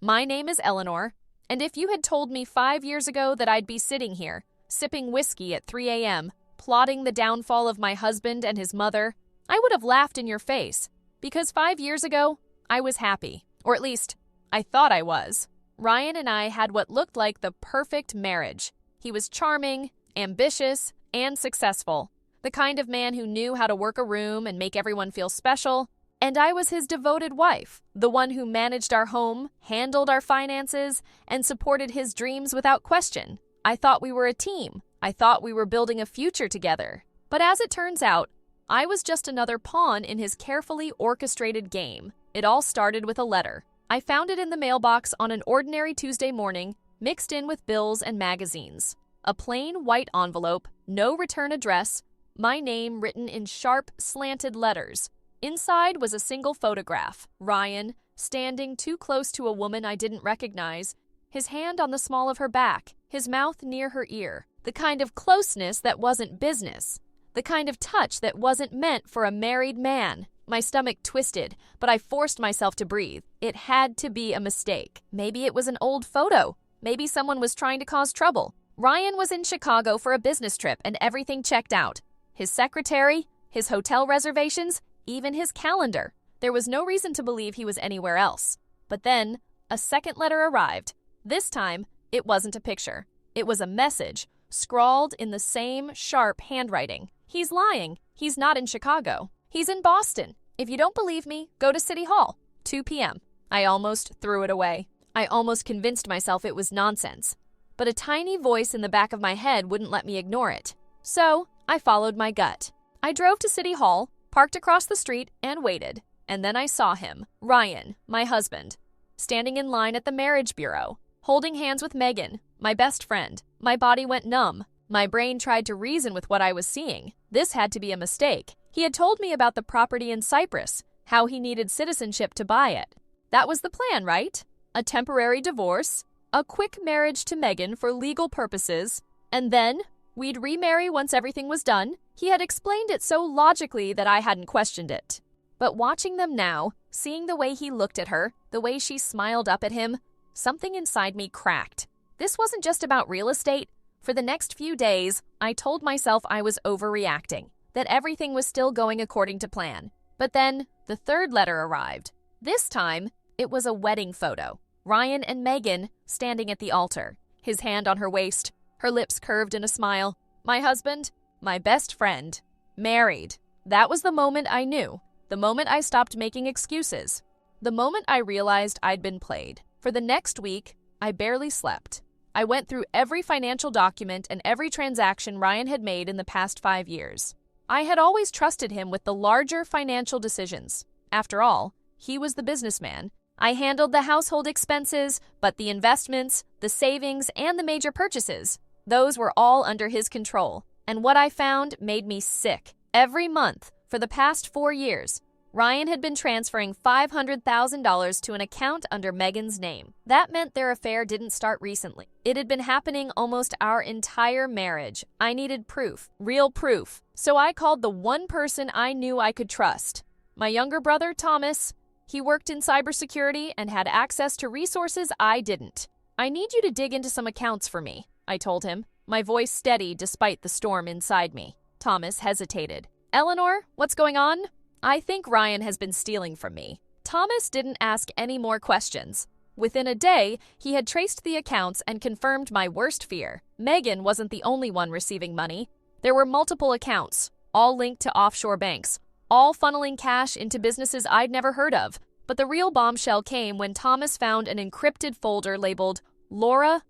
My name is Eleanor, and if you had told me 5 years ago that I'd be sitting here, sipping whiskey at 3 a.m., plotting the downfall of my husband and his mother, I would have laughed in your face, because 5 years ago, I was happy, or at least, I thought I was. Ryan and I had what looked like the perfect marriage. He was charming, ambitious, and successful, the kind of man who knew how to work a room and make everyone feel special, and I was his devoted wife, the one who managed our home, handled our finances, and supported his dreams without question. I thought we were a team. I thought we were building a future together. But as it turns out, I was just another pawn in his carefully orchestrated game. It all started with a letter. I found it in the mailbox on an ordinary Tuesday morning, mixed in with bills and magazines. A plain white envelope, no return address, my name written in sharp, slanted letters. Inside was a single photograph, Ryan, standing too close to a woman I didn't recognize, his hand on the small of her back, his mouth near her ear. The kind of closeness that wasn't business. The kind of touch that wasn't meant for a married man. My stomach twisted, but I forced myself to breathe. It had to be a mistake. Maybe it was an old photo. Maybe someone was trying to cause trouble. Ryan was in Chicago for a business trip and everything checked out. His secretary, his hotel reservations, even his calendar. There was no reason to believe he was anywhere else. But then, a second letter arrived. This time, it wasn't a picture. It was a message, scrawled in the same sharp handwriting. He's lying. He's not in Chicago. He's in Boston. If you don't believe me, go to City Hall. 2 p.m. I almost threw it away. I almost convinced myself it was nonsense. But a tiny voice in the back of my head wouldn't let me ignore it. So, I followed my gut. I drove to City Hall, parked across the street, and waited. And then I saw him, Ryan, my husband, standing in line at the marriage bureau, holding hands with Megan, my best friend. My body went numb. My brain tried to reason with what I was seeing. This had to be a mistake. He had told me about the property in Cyprus, how he needed citizenship to buy it. That was the plan, right? A temporary divorce, a quick marriage to Megan for legal purposes, and then we'd remarry once everything was done. He had explained it so logically that I hadn't questioned it. But watching them now, seeing the way he looked at her, the way she smiled up at him, something inside me cracked. This wasn't just about real estate. For the next few days, I told myself I was overreacting, that everything was still going according to plan. But then, the third letter arrived. This time, it was a wedding photo. Ryan and Megan standing at the altar, his hand on her waist, her lips curved in a smile. My husband, my best friend, married. That was the moment I knew. The moment I stopped making excuses. The moment I realized I'd been played. For the next week, I barely slept. I went through every financial document and every transaction Ryan had made in the past 5 years. I had always trusted him with the larger financial decisions. After all, he was the businessman. I handled the household expenses, but the investments, the savings, and the major purchases, those were all under his control. And what I found made me sick. Every month, for the past 4 years, Ryan had been transferring $500,000 to an account under Megan's name. That meant their affair didn't start recently. It had been happening almost our entire marriage. I needed proof, real proof. So I called the one person I knew I could trust. My younger brother, Thomas. He worked in cybersecurity and had access to resources I didn't. I need you to dig into some accounts for me, I told him, my voice steady despite the storm inside me. Thomas hesitated. Eleanor, what's going on? I think Ryan has been stealing from me. Thomas didn't ask any more questions. Within a day, he had traced the accounts and confirmed my worst fear. Megan wasn't the only one receiving money. There were multiple accounts, all linked to offshore banks, all funneling cash into businesses I'd never heard of. But the real bombshell came when Thomas found an encrypted folder labeled Laura,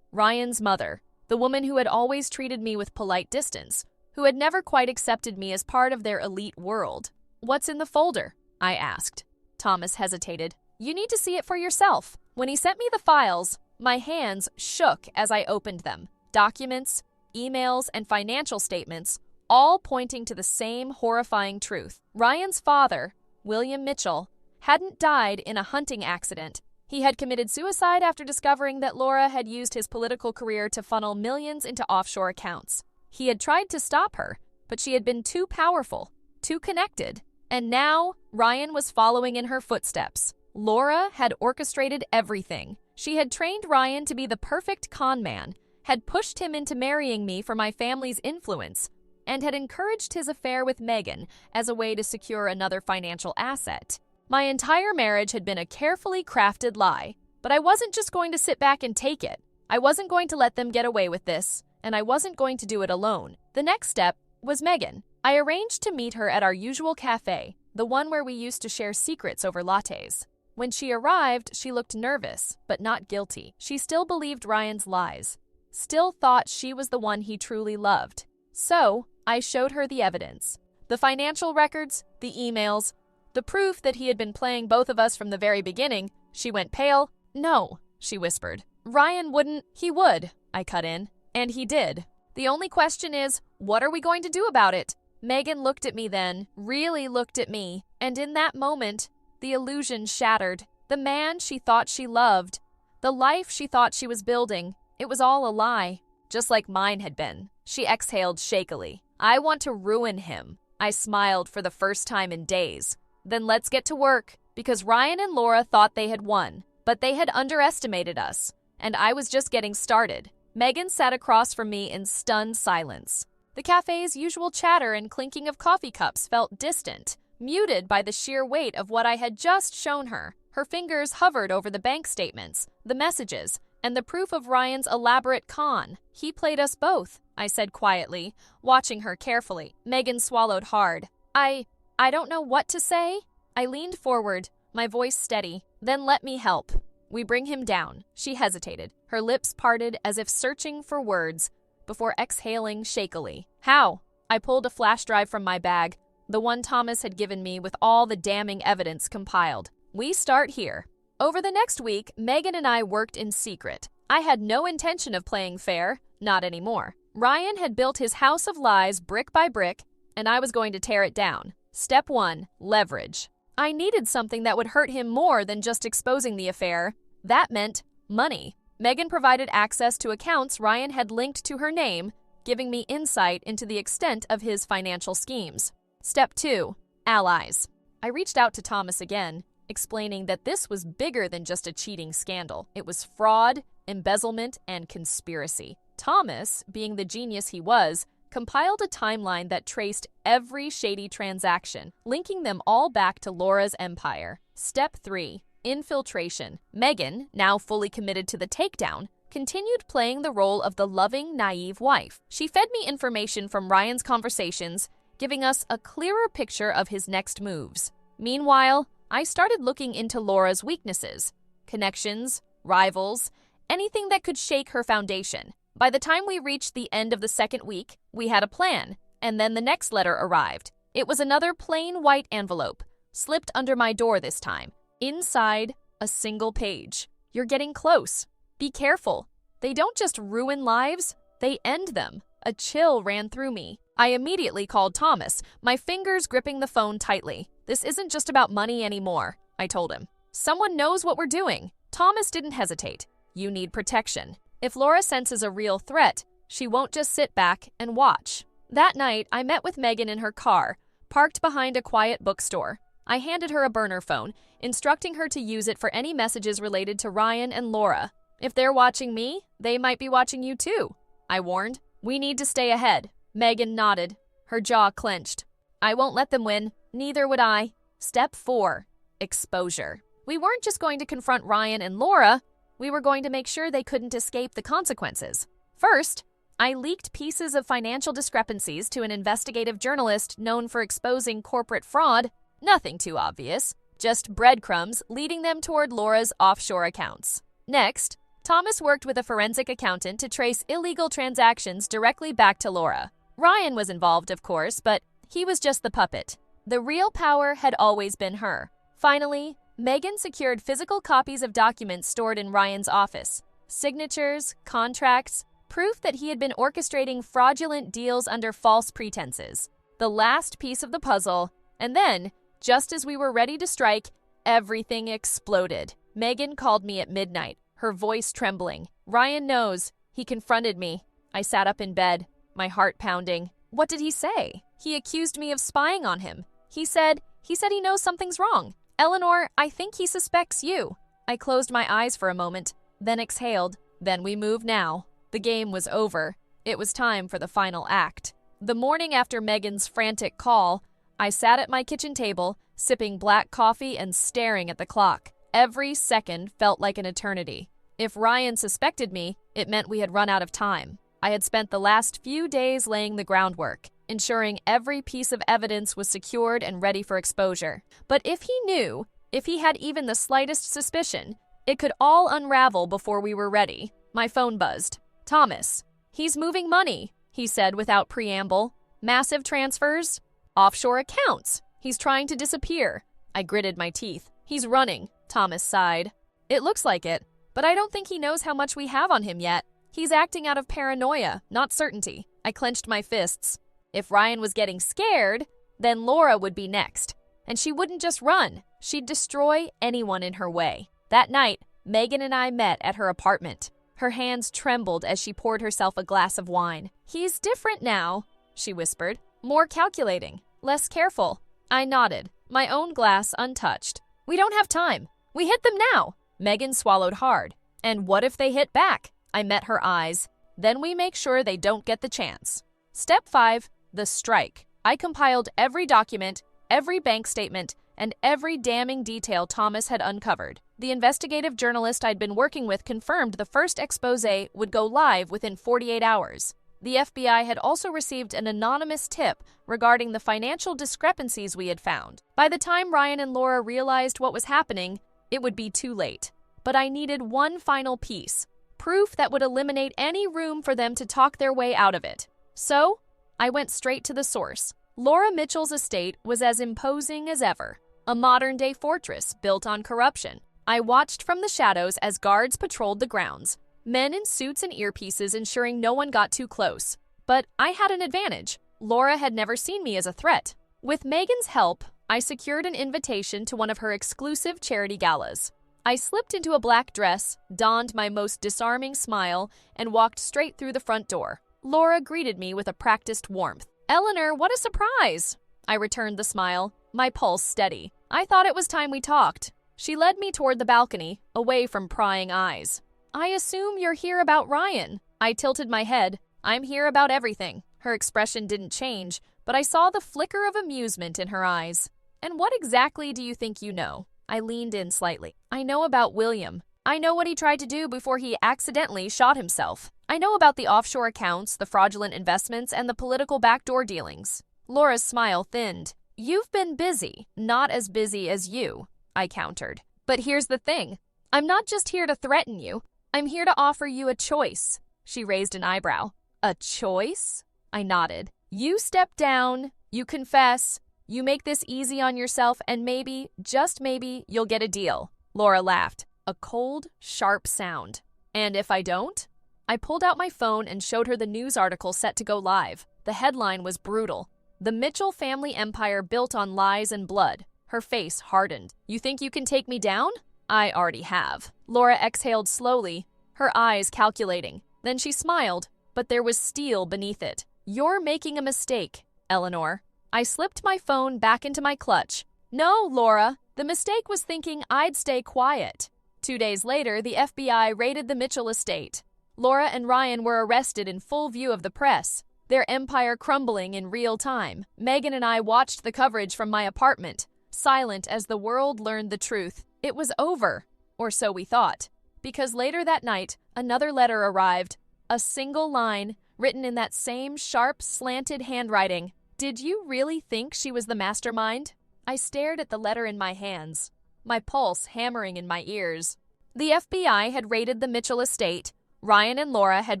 Ryan's mother, the woman who had always treated me with polite distance, who had never quite accepted me as part of their elite world. What's in the folder? I asked. Thomas hesitated. You need to see it for yourself. When he sent me the files, my hands shook as I opened them. Documents, emails, and financial statements, all pointing to the same horrifying truth. Ryan's father, William Mitchell, hadn't died in a hunting accident. He had committed suicide after discovering that Laura had used his political career to funnel millions into offshore accounts. He had tried to stop her, but she had been too powerful, too connected. And now, Ryan was following in her footsteps. Laura had orchestrated everything. She had trained Ryan to be the perfect con man, had pushed him into marrying me for my family's influence, and had encouraged his affair with Megan as a way to secure another financial asset. My entire marriage had been a carefully crafted lie, but I wasn't just going to sit back and take it. I wasn't going to let them get away with this, and I wasn't going to do it alone. The next step was Megan. I arranged to meet her at our usual cafe, the one where we used to share secrets over lattes. When she arrived, she looked nervous, but not guilty. She still believed Ryan's lies, still thought she was the one he truly loved. So, I showed her the evidence. The financial records, the emails, the proof that he had been playing both of us from the very beginning. She went pale. "No," she whispered. "Ryan wouldn't." "He would," I cut in. "And he did. The only question is, what are we going to do about it?" Megan looked at me then, really looked at me, and in that moment, the illusion shattered. The man she thought she loved, the life she thought she was building, it was all a lie, just like mine had been. She exhaled shakily. "I want to ruin him." I smiled for the first time in days. "Then let's get to work," because Ryan and Laura thought they had won, but they had underestimated us, and I was just getting started. Megan sat across from me in stunned silence. The cafe's usual chatter and clinking of coffee cups felt distant, muted by the sheer weight of what I had just shown her. Her fingers hovered over the bank statements, the messages, and the proof of Ryan's elaborate con. "He played us both," I said quietly, watching her carefully. Megan swallowed hard. I don't know what to say." I leaned forward, my voice steady. "Then let me help. We bring him down." She hesitated, her lips parted as if searching for words, before exhaling shakily. "How?" I pulled a flash drive from my bag, the one Thomas had given me with all the damning evidence compiled. "We start here." Over the next week, Megan and I worked in secret. I had no intention of playing fair, not anymore. Ryan had built his house of lies brick by brick, and I was going to tear it down. Step 1, leverage. I needed something that would hurt him more than just exposing the affair. That meant money. Megan provided access to accounts Ryan had linked to her name, giving me insight into the extent of his financial schemes. Step 2, allies. I reached out to Thomas again, explaining that this was bigger than just a cheating scandal. It was fraud, embezzlement, and conspiracy. Thomas, being the genius he was, compiled a timeline that traced every shady transaction, linking them all back to Laura's empire. Step 3, infiltration. Megan, now fully committed to the takedown, continued playing the role of the loving, naive wife. She fed me information from Ryan's conversations, giving us a clearer picture of his next moves. Meanwhile, I started looking into Laura's weaknesses, connections, rivals, anything that could shake her foundation. By the time we reached the end of the second week, we had a plan, and then the next letter arrived. It was another plain white envelope, slipped under my door this time. Inside, a single page. "You're getting close. Be careful. They don't just ruin lives, they end them." A chill ran through me. I immediately called Thomas, my fingers gripping the phone tightly. "This isn't just about money anymore," I told him. "Someone knows what we're doing." Thomas didn't hesitate. "You need protection. If Laura senses a real threat, she won't just sit back and watch." That night, I met with Megan in her car, parked behind a quiet bookstore. I handed her a burner phone, instructing her to use it for any messages related to Ryan and Laura. "If they're watching me, they might be watching you too," I warned. "We need to stay ahead." Megan nodded, her jaw clenched. "I won't let them win. Neither would I." Step 4, exposure. We weren't just going to confront Ryan and Laura, we were going to make sure they couldn't escape the consequences. First, I leaked pieces of financial discrepancies to an investigative journalist known for exposing corporate fraud. Nothing too obvious, just breadcrumbs leading them toward Laura's offshore accounts. Next, Thomas worked with a forensic accountant to trace illegal transactions directly back to Laura. Ryan was involved, of course, but he was just the puppet. The real power had always been her. Finally, Megan secured physical copies of documents stored in Ryan's office. Signatures, contracts, proof that he had been orchestrating fraudulent deals under false pretenses. The last piece of the puzzle, and then, just as we were ready to strike, everything exploded. Megan called me at midnight, her voice trembling. "Ryan knows." He confronted me. I sat up in bed, my heart pounding. "What did he say?" "He accused me of spying on him. He said he knows something's wrong. Eleanor, I think he suspects you. I closed my eyes for a moment, then exhaled. Then we move now. The game was over. It was time for the final act. The morning after Megan's frantic call, I sat at my kitchen table, sipping black coffee and staring at the clock. Every second felt like an eternity. If Ryan suspected me, it meant we had run out of time. I had spent the last few days laying the groundwork, ensuring every piece of evidence was secured and ready for exposure. But if he knew, if he had even the slightest suspicion, it could all unravel before we were ready. My phone buzzed. Thomas. He's moving money, he said without preamble. Massive transfers? Offshore accounts. He's trying to disappear. I gritted my teeth. He's running, Thomas sighed. It looks like it, but I don't think he knows how much we have on him yet. He's acting out of paranoia, not certainty. I clenched my fists. If Ryan was getting scared, then Laura would be next. And she wouldn't just run. She'd destroy anyone in her way. That night, Megan and I met at her apartment. Her hands trembled as she poured herself a glass of wine. He's different now, she whispered. More calculating, less careful. I nodded, my own glass untouched. We don't have time. We hit them now. Megan swallowed hard. And what if they hit back? I met her eyes. Then we make sure they don't get the chance. Step 5, the strike. I compiled every document, every bank statement, and every damning detail Thomas had uncovered. The investigative journalist I'd been working with confirmed the first expose would go live within 48 hours. The FBI had also received an anonymous tip regarding the financial discrepancies we had found. By the time Ryan and Laura realized what was happening, it would be too late. But I needed one final piece, proof that would eliminate any room for them to talk their way out of it. So, I went straight to the source. Laura Mitchell's estate was as imposing as ever, a modern-day fortress built on corruption. I watched from the shadows as guards patrolled the grounds, men in suits and earpieces ensuring no one got too close. But I had an advantage. Laura had never seen me as a threat. With Megan's help, I secured an invitation to one of her exclusive charity galas. I slipped into a black dress, donned my most disarming smile, and walked straight through the front door. Laura greeted me with a practiced warmth. Eleanor, what a surprise! I returned the smile, my pulse steady. I thought it was time we talked. She led me toward the balcony, away from prying eyes. I assume you're here about Ryan. I tilted my head. I'm here about everything. Her expression didn't change, but I saw the flicker of amusement in her eyes. And what exactly do you think you know? I leaned in slightly. I know about William. I know what he tried to do before he accidentally shot himself. I know about the offshore accounts, the fraudulent investments, and the political backdoor dealings. Laura's smile thinned. You've been busy, not as busy as you, I countered. But here's the thing. I'm not just here to threaten you. I'm here to offer you a choice. She raised an eyebrow. A choice? I nodded. You step down, you confess, you make this easy on yourself, and maybe, just maybe, you'll get a deal. Laura laughed. A cold, sharp sound. And if I don't? I pulled out my phone and showed her the news article set to go live. The headline was brutal. The Mitchell family empire built on lies and blood. Her face hardened. You think you can take me down? I already have. Laura exhaled slowly, her eyes calculating. Then she smiled, but there was steel beneath it. You're making a mistake, Eleanor. I slipped my phone back into my clutch. No, Laura, the mistake was thinking I'd stay quiet. 2 days later, the FBI raided the Mitchell estate. Laura and Ryan were arrested in full view of the press, their empire crumbling in real time. Megan and I watched the coverage from my apartment, silent as the world learned the truth. It was over, or so we thought, because later that night, another letter arrived, a single line, written in that same sharp, slanted handwriting. Did you really think she was the mastermind? I stared at the letter in my hands, my pulse hammering in my ears. The FBI had raided the Mitchell estate, Ryan and Laura had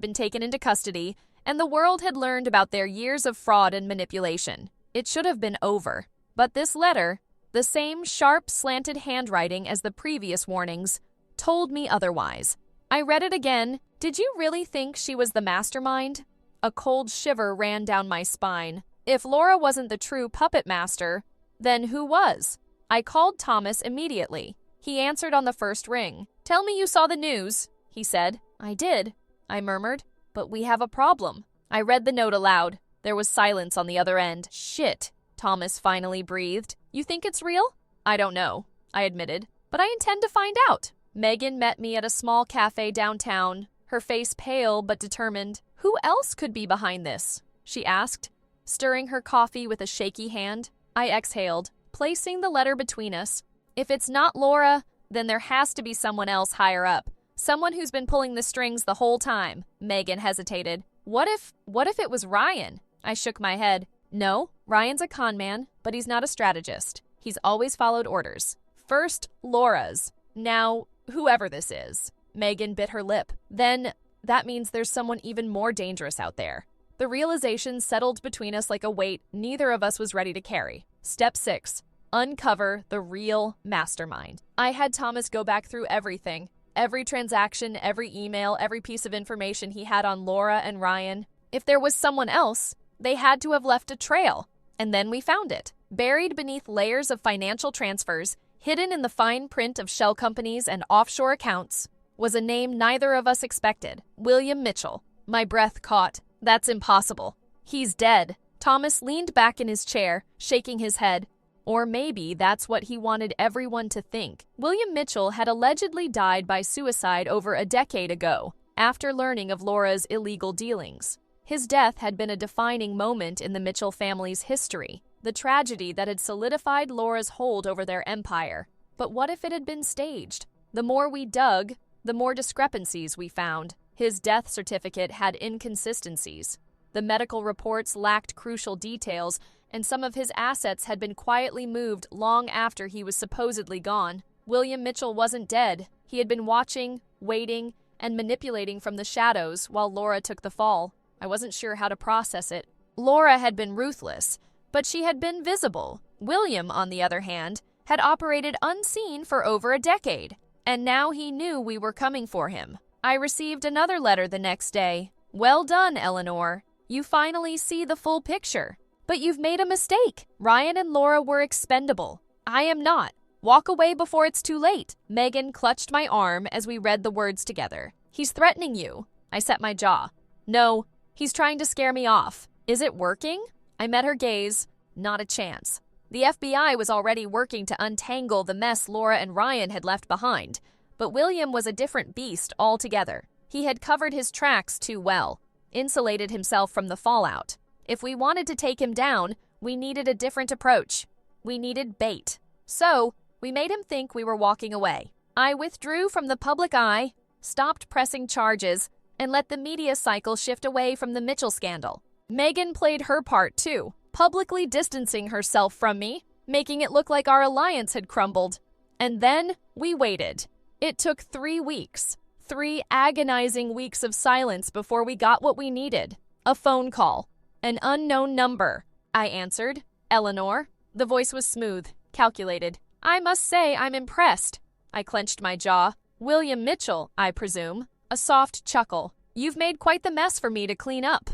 been taken into custody, and the world had learned about their years of fraud and manipulation. It should have been over. But this letter, the same sharp, slanted handwriting as the previous warnings, told me otherwise. I read it again. Did you really think she was the mastermind? A cold shiver ran down my spine. If Laura wasn't the true puppet master, then who was? I called Thomas immediately. He answered on the first ring. Tell me you saw the news, he said. I did, I murmured, but we have a problem. I read the note aloud. There was silence on the other end. Shit, Thomas finally breathed. You think it's real? I don't know. I admitted, but I intend to find out. Megan met me at a small cafe downtown, her face pale but determined. Who else could be behind this? She asked, stirring her coffee with a shaky hand. I exhaled, placing the letter between us. If it's not Laura, then there has to be someone else higher up. Someone who's been pulling the strings the whole time. Megan hesitated. What if it was Ryan? I shook my head. No, Ryan's a con man, but he's not a strategist. He's always followed orders. First, Laura's. Now, whoever this is. Megan bit her lip. Then, that means there's someone even more dangerous out there. The realization settled between us like a weight neither of us was ready to carry. Step 6. Uncover the real mastermind. I had Thomas go back through everything. Every transaction, every email, every piece of information he had on Laura and Ryan. If there was someone else, they had to have left a trail. And then we found it. Buried beneath layers of financial transfers, hidden in the fine print of shell companies and offshore accounts, was a name neither of us expected. William Mitchell. My breath caught. That's impossible. He's dead. Thomas leaned back in his chair, shaking his head. Or maybe that's what he wanted everyone to think. William Mitchell had allegedly died by suicide over a decade ago, after learning of Laura's illegal dealings. His death had been a defining moment in the Mitchell family's history, the tragedy that had solidified Laura's hold over their empire. But what if it had been staged? The more we dug, the more discrepancies we found. His death certificate had inconsistencies. The medical reports lacked crucial details, and some of his assets had been quietly moved long after he was supposedly gone. William Mitchell wasn't dead. He had been watching, waiting, and manipulating from the shadows while Laura took the fall. I wasn't sure how to process it. Laura had been ruthless, but she had been visible. William, on the other hand, had operated unseen for over a decade, and now he knew we were coming for him. I received another letter the next day. Well done, Eleanor. You finally see the full picture. But you've made a mistake. Ryan and Laura were expendable. I am not. Walk away before it's too late. Megan clutched my arm as we read the words together. He's threatening you. I set my jaw. No, he's trying to scare me off. Is it working? I met her gaze. Not a chance. The FBI was already working to untangle the mess Laura and Ryan had left behind. But William was a different beast altogether. He had covered his tracks too well, insulated himself from the fallout. If we wanted to take him down, we needed a different approach. We needed bait. So, we made him think we were walking away. I withdrew from the public eye, stopped pressing charges, and let the media cycle shift away from the Mitchell scandal. Megan played her part too, publicly distancing herself from me, making it look like our alliance had crumbled. And then we waited. It took 3 weeks. 3 agonizing weeks of silence before we got what we needed. A phone call. An unknown number. I answered. Eleanor. The voice was smooth, calculated. I must say I'm impressed. I clenched my jaw. William Mitchell, I presume. A soft chuckle. You've made quite the mess for me to clean up.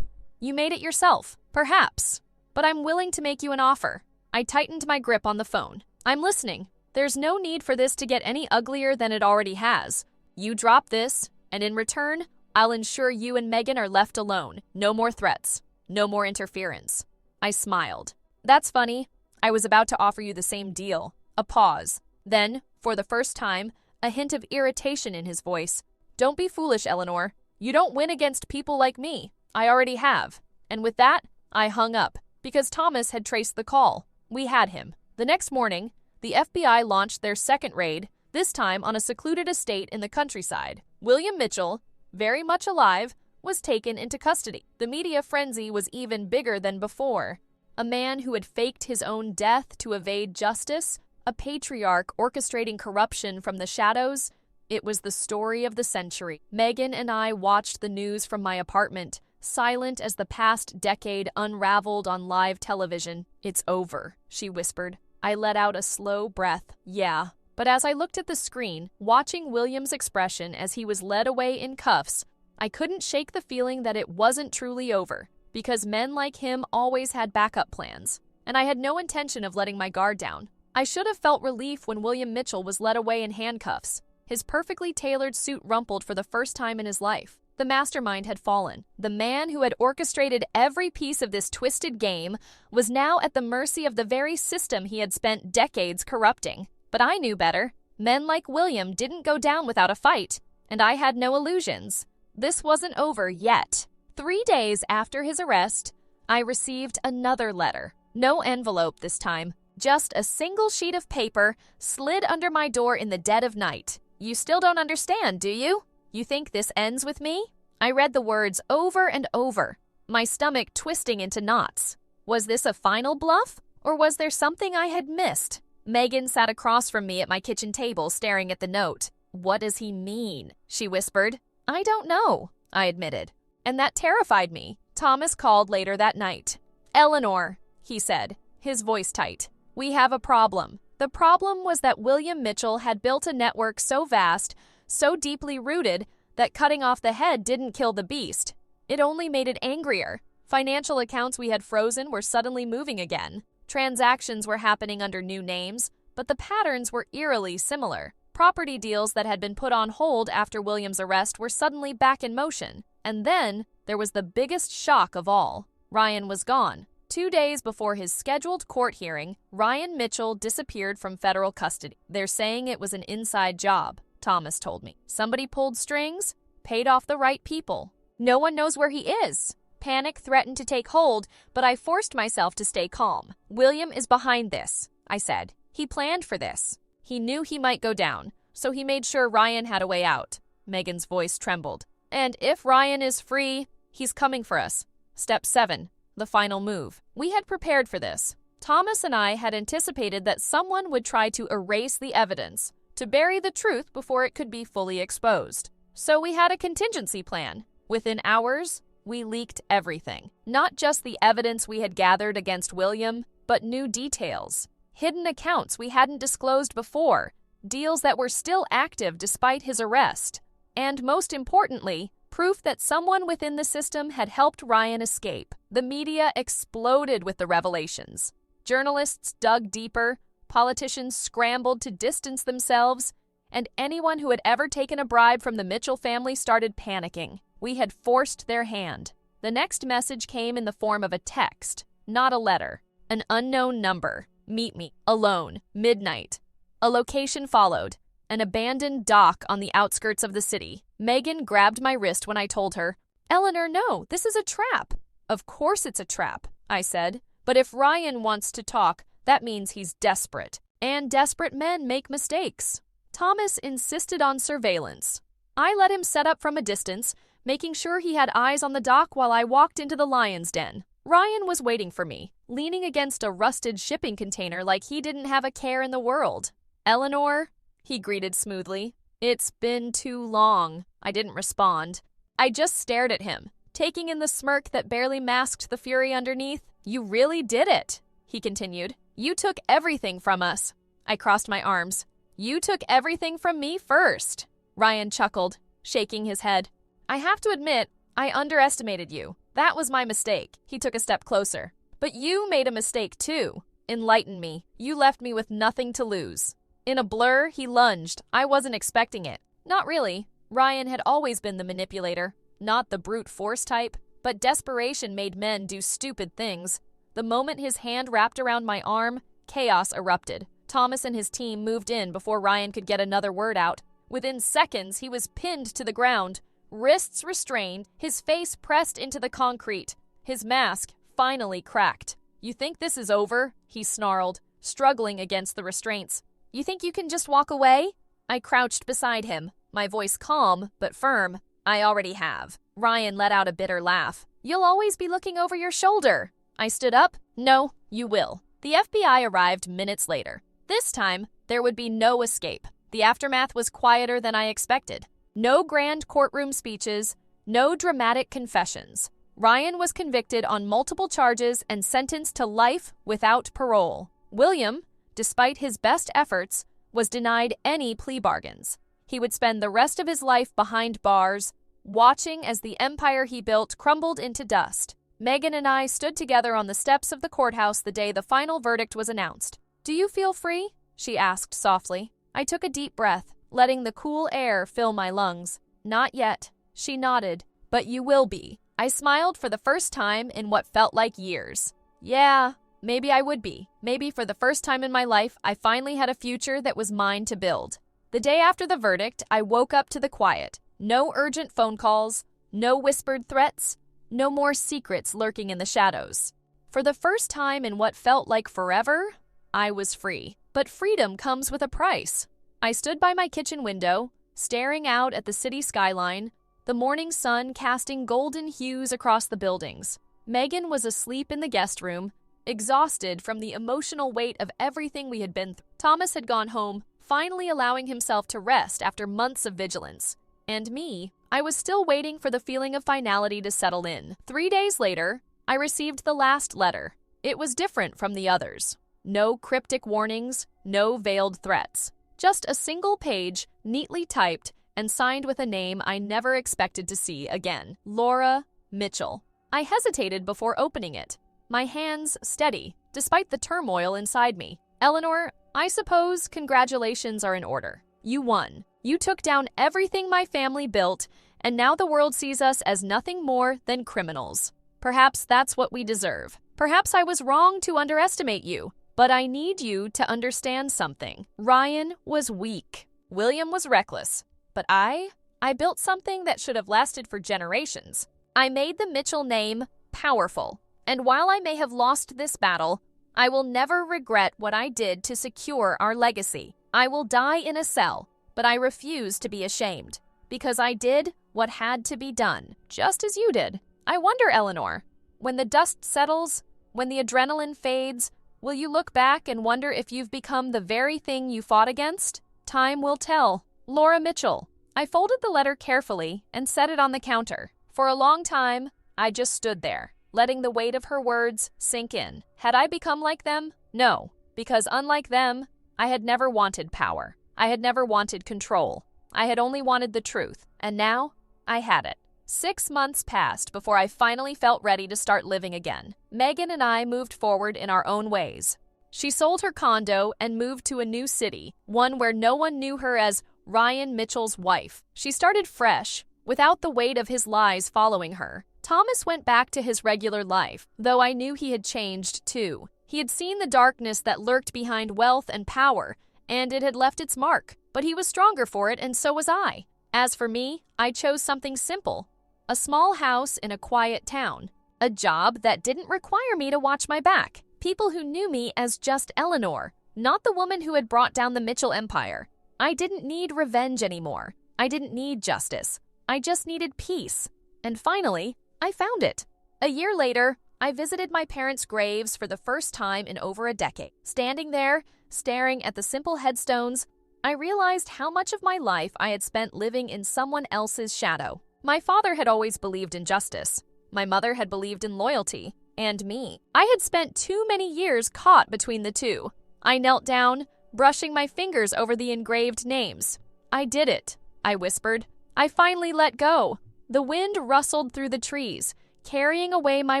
You made it yourself, perhaps. But I'm willing to make you an offer. I tightened my grip on the phone. I'm listening. There's no need for this to get any uglier than it already has. You drop this, and in return, I'll ensure you and Megan are left alone. No more threats. No more interference. I smiled. That's funny. I was about to offer you the same deal. A pause. Then, for the first time, a hint of irritation in his voice. Don't be foolish, Eleanor. You don't win against people like me. I already have. And with that, I hung up, because Thomas had traced the call. We had him. The next morning, the FBI launched their second raid, this time on a secluded estate in the countryside. William Mitchell, very much alive, was taken into custody. The media frenzy was even bigger than before. A man who had faked his own death to evade justice, a patriarch orchestrating corruption from the shadows. It was the story of the century. Megan and I watched the news from my apartment, silent as the past decade unraveled on live television. It's over, she whispered. I let out a slow breath. Yeah. But as I looked at the screen, watching William's expression as he was led away in cuffs, I couldn't shake the feeling that it wasn't truly over, because men like him always had backup plans, and I had no intention of letting my guard down. I should have felt relief when William Mitchell was led away in handcuffs. His perfectly tailored suit rumpled for the first time in his life. The mastermind had fallen. The man who had orchestrated every piece of this twisted game was now at the mercy of the very system he had spent decades corrupting. But I knew better. Men like William didn't go down without a fight, and I had no illusions. This wasn't over yet. 3 days after his arrest, I received another letter. No envelope this time, just a single sheet of paper slid under my door in the dead of night. You still don't understand, do you? You think this ends with me? I read the words over and over, my stomach twisting into knots. Was this a final bluff, or was there something I had missed? Megan sat across from me at my kitchen table staring at the note. What does he mean? She whispered. I don't know, I admitted. And that terrified me. Thomas called later that night. Eleanor, he said, his voice tight. We have a problem. The problem was that William Mitchell had built a network so vast, so deeply rooted, that cutting off the head didn't kill the beast. It only made it angrier. Financial accounts we had frozen were suddenly moving again. Transactions were happening under new names, but the patterns were eerily similar. Property deals that had been put on hold after William's arrest were suddenly back in motion. And then there was the biggest shock of all. Ryan was gone. 2 days before his scheduled court hearing, Ryan Mitchell disappeared from federal custody. They're saying it was an inside job, Thomas told me. Somebody pulled strings, paid off the right people. No one knows where he is. Panic threatened to take hold, but I forced myself to stay calm. William is behind this, I said. He planned for this. He knew he might go down, so he made sure Ryan had a way out. Megan's voice trembled. And if Ryan is free, he's coming for us. Step 7. The final move. We had prepared for this. Thomas and I had anticipated that someone would try to erase the evidence, to bury the truth before it could be fully exposed. So we had a contingency plan. Within hours, we leaked everything. Not just the evidence we had gathered against William, but new details. Hidden accounts we hadn't disclosed before. Deals that were still active despite his arrest. And most importantly, proof that someone within the system had helped Ryan escape. The media exploded with the revelations. Journalists dug deeper, politicians scrambled to distance themselves, and anyone who had ever taken a bribe from the Mitchell family started panicking. We had forced their hand. The next message came in the form of a text, not a letter. An unknown number. Meet me. Alone. Midnight. A location followed. An abandoned dock on the outskirts of the city. Megan grabbed my wrist when I told her, Eleanor, no, this is a trap. Of course it's a trap, I said. But if Ryan wants to talk, that means he's desperate. And desperate men make mistakes. Thomas insisted on surveillance. I let him set up from a distance, making sure he had eyes on the dock while I walked into the lion's den. Ryan was waiting for me, leaning against a rusted shipping container like he didn't have a care in the world. Eleanor, he greeted smoothly. It's been too long. I didn't respond. I just stared at him, taking in the smirk that barely masked the fury underneath. You really did it, he continued. You took everything from us. I crossed my arms. You took everything from me first. Ryan chuckled, shaking his head. I have to admit, I underestimated you. That was my mistake. He took a step closer. But you made a mistake too. Enlighten me. You left me with nothing to lose. In a blur, he lunged. I wasn't expecting it. Not really. Ryan had always been the manipulator, not the brute force type. But desperation made men do stupid things. The moment his hand wrapped around my arm, chaos erupted. Thomas and his team moved in before Ryan could get another word out. Within seconds, he was pinned to the ground, wrists restrained, his face pressed into the concrete. His mask finally cracked. You think this is over? He snarled, struggling against the restraints. You think you can just walk away? I crouched beside him, my voice calm but firm. I already have. Ryan let out a bitter laugh. You'll always be looking over your shoulder. I stood up. No, you will. The FBI arrived minutes later. This time, there would be no escape. The aftermath was quieter than I expected. No grand courtroom speeches, no dramatic confessions. Ryan was convicted on multiple charges and sentenced to life without parole. William, despite his best efforts, was denied any plea bargains. He would spend the rest of his life behind bars, watching as the empire he built crumbled into dust. Megan and I stood together on the steps of the courthouse the day the final verdict was announced. Do you feel free? She asked softly. I took a deep breath, letting the cool air fill my lungs. Not yet. She nodded. But you will be. I smiled for the first time in what felt like years. Yeah, Maybe I would be. Maybe for the first time in my life, I finally had a future that was mine to build. The day after the verdict, I woke up to the quiet. No urgent phone calls, no whispered threats, no more secrets lurking in the shadows. For the first time in what felt like forever, I was free. But freedom comes with a price. I stood by my kitchen window, staring out at the city skyline, the morning sun casting golden hues across the buildings. Megan was asleep in the guest room, exhausted from the emotional weight of everything we had been through. Thomas had gone home, finally allowing himself to rest after months of vigilance. And me, I was still waiting for the feeling of finality to settle in. 3 days later, I received the last letter. It was different from the others. No cryptic warnings, no veiled threats. Just a single page, neatly typed, and signed with a name I never expected to see again. Laura Mitchell. I hesitated before opening it, my hands steady, despite the turmoil inside me. Eleanor, I suppose congratulations are in order. You won. You took down everything my family built, and now the world sees us as nothing more than criminals. Perhaps that's what we deserve. Perhaps I was wrong to underestimate you, but I need you to understand something. Ryan was weak. William was reckless. But I built something that should have lasted for generations. I made the Mitchell name powerful. And while I may have lost this battle, I will never regret what I did to secure our legacy. I will die in a cell, but I refuse to be ashamed, because I did what had to be done, just as you did. I wonder, Eleanor, when the dust settles, when the adrenaline fades, will you look back and wonder if you've become the very thing you fought against? Time will tell. Laura Mitchell. I folded the letter carefully and set it on the counter. For a long time, I just stood there, letting the weight of her words sink in. Had I become like them? No, because unlike them, I had never wanted power. I had never wanted control. I had only wanted the truth, and now I had it. 6 months passed before I finally felt ready to start living again. Megan and I moved forward in our own ways. She sold her condo and moved to a new city, one where no one knew her as Ryan Mitchell's wife. She started fresh, without the weight of his lies following her. Thomas went back to his regular life, though I knew he had changed too. He had seen the darkness that lurked behind wealth and power, and it had left its mark. But he was stronger for it, and so was I. As for me, I chose something simple. A small house in a quiet town. A job that didn't require me to watch my back. People who knew me as just Eleanor, not the woman who had brought down the Mitchell empire. I didn't need revenge anymore. I didn't need justice. I just needed peace. And finally, I found it. A year later, I visited my parents' graves for the first time in over a decade. Standing there, staring at the simple headstones, I realized how much of my life I had spent living in someone else's shadow. My father had always believed in justice. My mother had believed in loyalty. And me. I had spent too many years caught between the two. I knelt down, brushing my fingers over the engraved names. I did it, I whispered. I finally let go. The wind rustled through the trees, carrying away my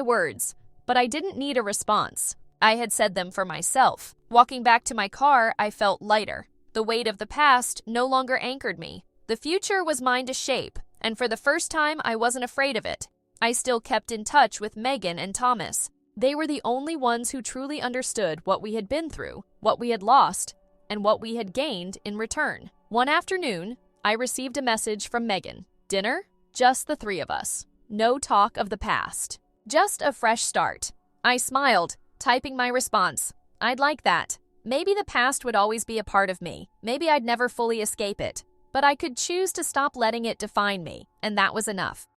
words, but I didn't need a response. I had said them for myself. Walking back to my car, I felt lighter. The weight of the past no longer anchored me. The future was mine to shape, and for the first time, I wasn't afraid of it. I still kept in touch with Megan and Thomas. They were the only ones who truly understood what we had been through, what we had lost, and what we had gained in return. One afternoon, I received a message from Megan. Dinner? Just the three of us. No talk of the past. Just a fresh start. I smiled, typing my response. I'd like that. Maybe the past would always be a part of me. Maybe I'd never fully escape it. But I could choose to stop letting it define me, and that was enough.